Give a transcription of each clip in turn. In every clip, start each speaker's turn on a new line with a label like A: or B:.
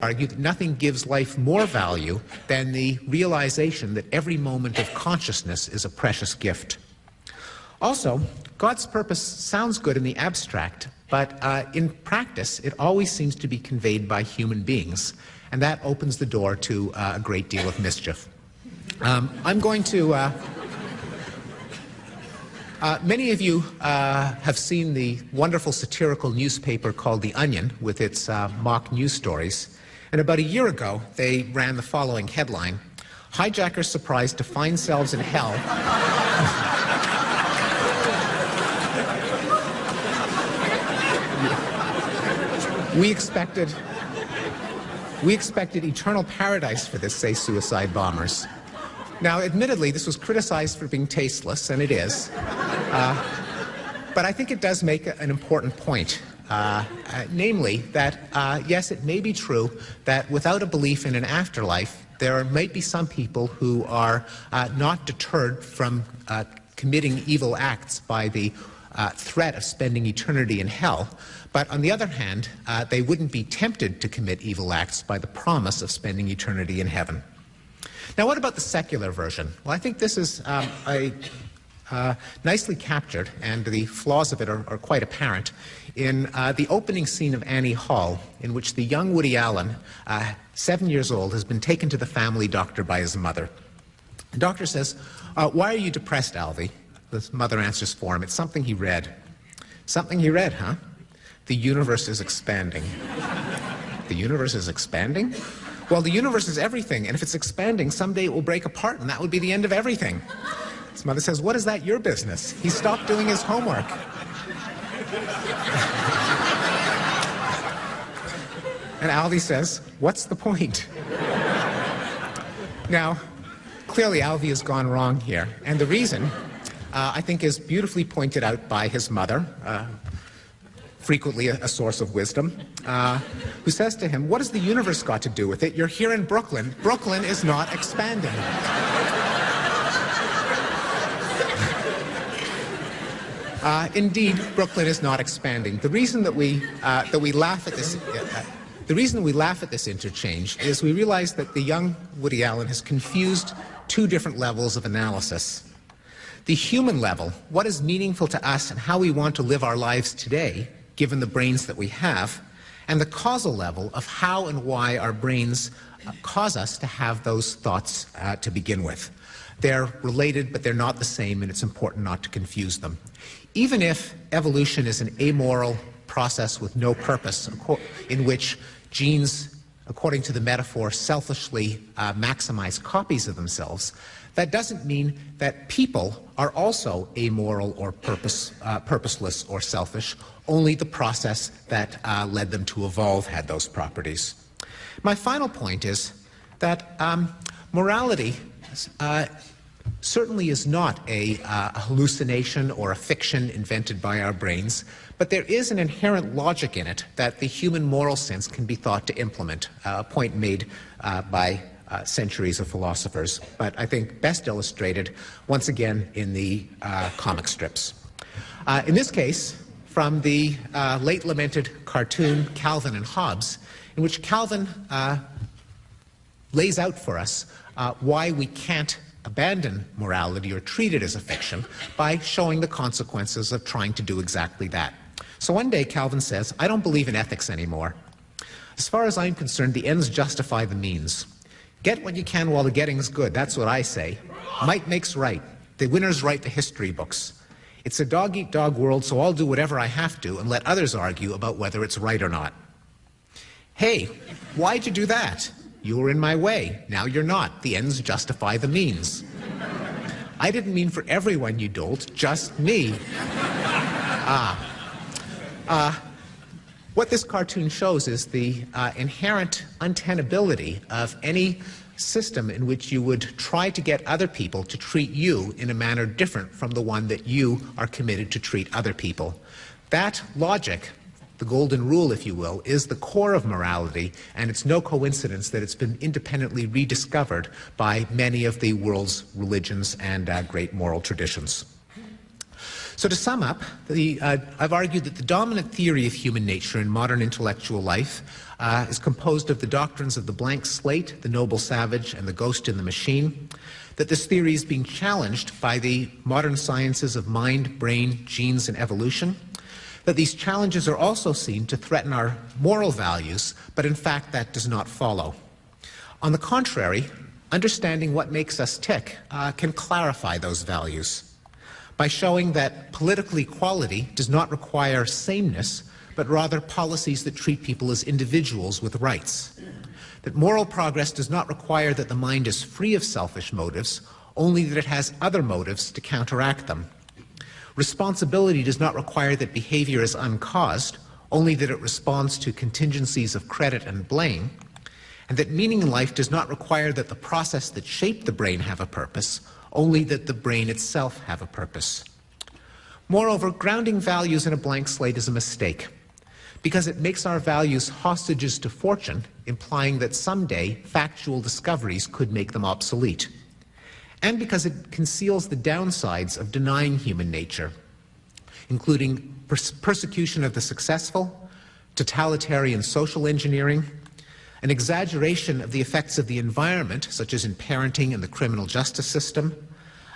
A: argue that nothing gives life more value than the realization that every moment of consciousness is a precious gift. Also, God's purpose sounds good in the abstract, but in practice it always seems to be conveyed by human beings, and that opens the door to a great deal of mischief. I'm going to... many of you have seen the wonderful satirical newspaper called The Onion with its mock news stories. And about a year ago, they ran the following headline: "Hijackers surprised to find themselves in hell." We expected eternal paradise for this, say suicide bombers. Now, admittedly, this was criticized for being tasteless, and it is. But I think it does make an important point, namely that, yes, it may be true that without a belief in an afterlife, there might be some people who are not deterred from committing evil acts by the threat of spending eternity in hell. But on the other hand, they wouldn't be tempted to commit evil acts by the promise of spending eternity in heaven. Now, what about the secular version? Well, I think this is nicely captured, and the flaws of it are quite apparent, in the opening scene of Annie Hall, in which the young Woody Allen, 7 years old, has been taken to the family doctor by his mother. The doctor says, "Why are you depressed, Alvy?" The mother answers for him, "It's something he read." "Something he read, huh? The universe is expanding." "The universe is expanding?" "Well, the universe is everything, and if it's expanding, someday it will break apart, and that would be the end of everything." His mother says, "What is that your business? He stopped doing his homework." And Alvy says, "What's the point?" Now, clearly Alvy has gone wrong here, and the reason, I think, is beautifully pointed out by his mother, frequently a source of wisdom, who says to him, "What has the universe got to do with it? You're here in Brooklyn. Brooklyn is not expanding." Indeed, Brooklyn is not expanding. The reason that we laugh at this, the reason we laugh at this interchange is we realize that the young Woody Allen has confused two different levels of analysis. The human level, what is meaningful to us and how we want to live our lives today, given the brains that we have, and the causal level of how and why our brains cause us to have those thoughts to begin with. They're related, but they're not the same, and it's important not to confuse them. Even if evolution is an amoral process with no purpose, in which genes, according to the metaphor, selfishly maximize copies of themselves, that doesn't mean that people are also amoral or purposeless or selfish. Only the process that led them to evolve had those properties. My final point is that morality certainly is not a hallucination or a fiction invented by our brains, but there is an inherent logic in it that the human moral sense can be thought to implement, a point made by centuries of philosophers, but I think best illustrated once again in the comic strips. In this case, from the late lamented cartoon Calvin and Hobbes, in which Calvin lays out for us why we can't abandon morality or treat it as a fiction by showing the consequences of trying to do exactly that. So one day Calvin says, "I don't believe in ethics anymore. As far as I'm concerned, the ends justify the means. Get what you can while the getting's good, that's what I say. Might makes right. The winners write the history books. It's a dog-eat-dog world, so I'll do whatever I have to and let others argue about whether it's right or not." "Hey, why'd you do that?" "You were in my way. Now you're not. The ends justify the means." "I didn't mean for everyone, you dolt, just me." What this cartoon shows is the inherent untenability of any system in which you would try to get other people to treat you in a manner different from the one that you are committed to treat other people. That logic, the golden rule, if you will, is the core of morality, and it's no coincidence that it's been independently rediscovered by many of the world's religions and great moral traditions. So to sum up, I've argued that the dominant theory of human nature in modern intellectual life is composed of the doctrines of the blank slate, the noble savage, and the ghost in the machine, that this theory is being challenged by the modern sciences of mind, brain, genes, and evolution, that these challenges are also seen to threaten our moral values, but in fact that does not follow. On the contrary, understanding what makes us tick can clarify those values by showing that political equality does not require sameness, but rather policies that treat people as individuals with rights. That moral progress does not require that the mind is free of selfish motives, only that it has other motives to counteract them. Responsibility does not require that behavior is uncaused, only that it responds to contingencies of credit and blame, and that meaning in life does not require that the process that shaped the brain have a purpose, only that the brain itself have a purpose. Moreover, grounding values in a blank slate is a mistake, because it makes our values hostages to fortune, implying that someday factual discoveries could make them obsolete, and because it conceals the downsides of denying human nature, including persecution of the successful, totalitarian social engineering, an exaggeration of the effects of the environment, such as in parenting and the criminal justice system,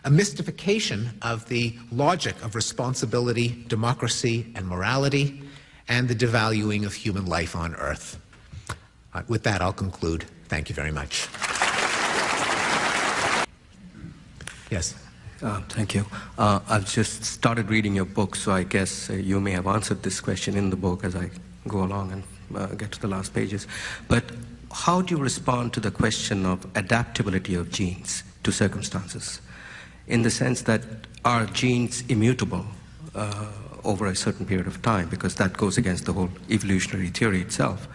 A: a mystification of the logic of responsibility, democracy, and morality, and the devaluing of human life on Earth. With that, I'll conclude. Thank you very much. Yes.
B: Thank you. I've just started reading your book, so I guess you may have answered this question in the book as I go along and get to the last pages. But how do you respond to the question of adaptability of genes to circumstances, in the sense that are genes immutable over a certain period of time, because that goes against the whole evolutionary theory itself.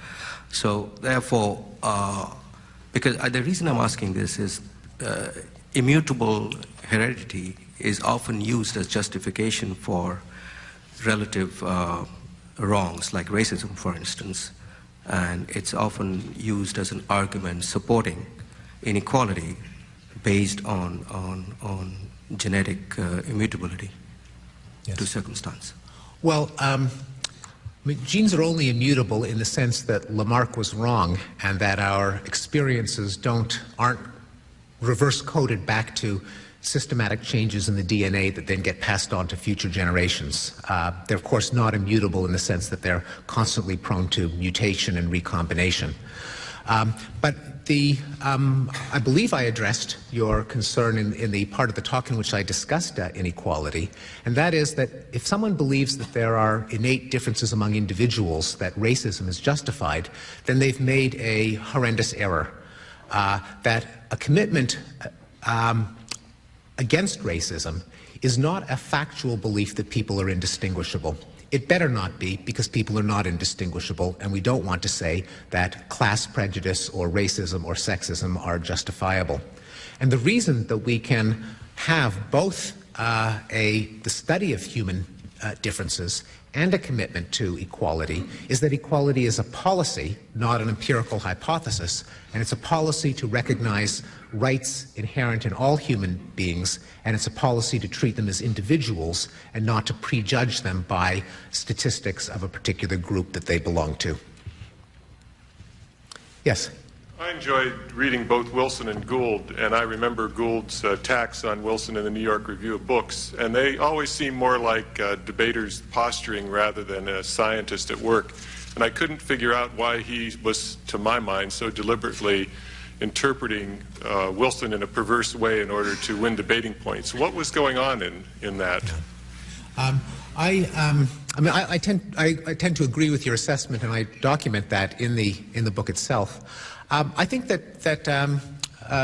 B: So therefore, because the reason I'm asking this is immutable heredity is often used as justification for relative wrongs, like racism, for instance, and it's often used as an argument supporting inequality based on genetic immutability to circumstance.
A: Well, genes are only immutable in the sense that Lamarck was wrong, and that our experiences aren't reverse-coded back to systematic changes in the DNA that then get passed on to future generations. They're, of course, not immutable in the sense that they're constantly prone to mutation and recombination. But I believe I addressed your concern in the part of the talk in which I discussed inequality, and that is that if someone believes that there are innate differences among individuals, that racism is justified, then they've made a horrendous error. That a commitment against racism is not a factual belief that people are indistinguishable. It better not be, because people are not indistinguishable, and we don't want to say that class prejudice or racism or sexism are justifiable. And the reason that we can have both the study of human differences and a commitment to equality is that equality is a policy, not an empirical hypothesis, and it's a policy to recognize rights inherent in all human beings, and it's a policy to treat them as individuals and not to prejudge them by statistics of a particular group that they belong to. Yes?
C: I enjoyed reading both Wilson and Gould, and I remember Gould's attacks on Wilson in the New York Review of Books, and they always seem more like debaters posturing rather than a scientist at work. And I couldn't figure out why he was, to my mind, so deliberately interpreting Wilson in a perverse way in order to win debating points. What was going on in that?
A: I tend to agree with your assessment, and I document that in the book itself. I think that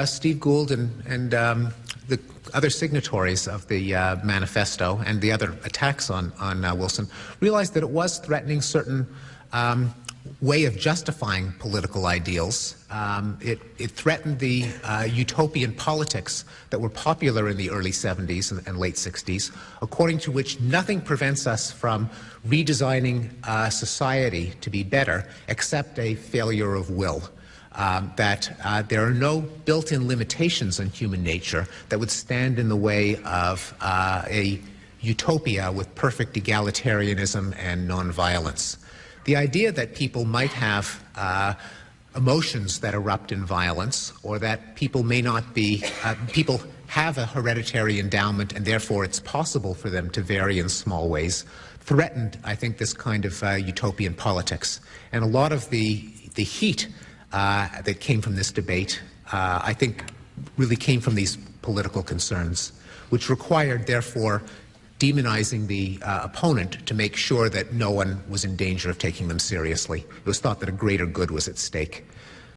A: Steve Gould and the other signatories of the manifesto and the other attacks on Wilson realized that it was threatening certain way of justifying political ideals. It threatened the utopian politics that were popular in the early 70s and late 60s, according to which nothing prevents us from redesigning society to be better except a failure of will. That there are no built-in limitations on human nature that would stand in the way of a utopia with perfect egalitarianism and nonviolence. The idea that people might have emotions that erupt in violence, or that people may not be, people have a hereditary endowment and therefore it's possible for them to vary in small ways, threatened, I think, this kind of utopian politics. And a lot of the heat that came from this debate, I think, really came from these political concerns, which required, therefore, demonizing the opponent to make sure that no one was in danger of taking them seriously. It was thought that a greater good was at stake.